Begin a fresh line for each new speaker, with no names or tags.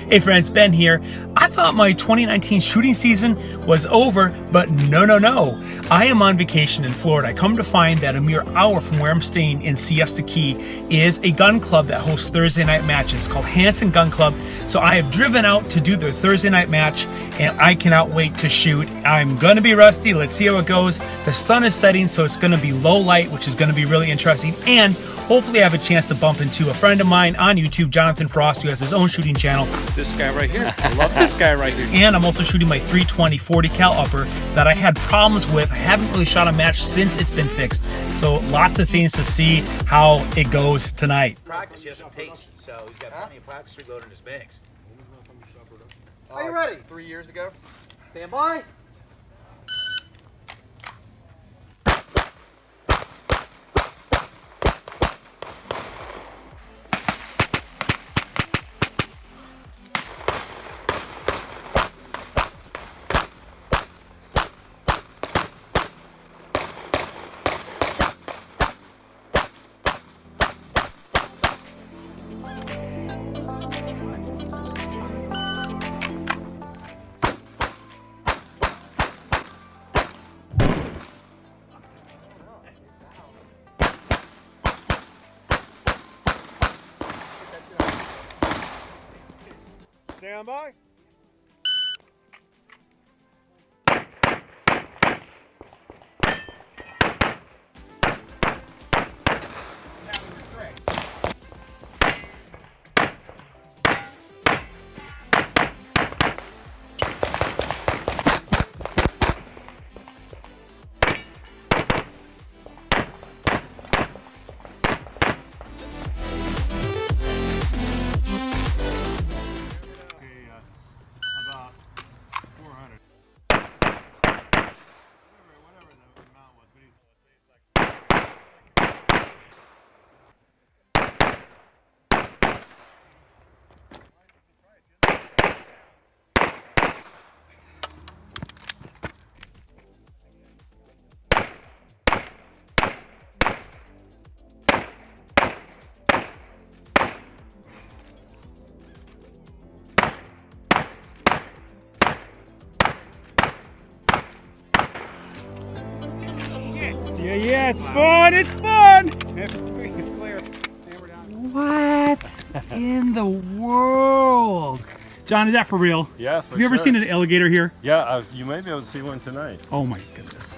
Hey friends, Ben here. I thought my 2019 shooting season was over, but no. I am on vacation in Florida. I come to find that a mere hour from where I'm staying in Siesta Key is a gun club that hosts Thursday night matches called Hansen Gun Club. So I have driven out to do their Thursday night match and I cannot wait to shoot. I'm gonna be rusty. Let's see how it goes. The sun is setting, so it's gonna be low light, which is gonna be really interesting. And hopefully I have a chance to bump into a friend of mine on YouTube, Jonathan Frost, who has his own shooting channel.
This guy right here. I love this guy right here.
And I'm also shooting my 320 40 cal upper that I had problems with. I haven't really shot a match since it's been fixed. So lots of things to see how it goes tonight.
Practice, he hasn't paced, so he's got plenty of practice reloading his bags.
Are you ready? 3 years ago. Stand by.
Stand by.
Yeah, it's fun, it's fun!
Clear.
What in the world? John, is that for real?
Yeah, for
Have you ever
sure.
seen an alligator here?
Yeah, you may be able to see one tonight.
Oh my goodness.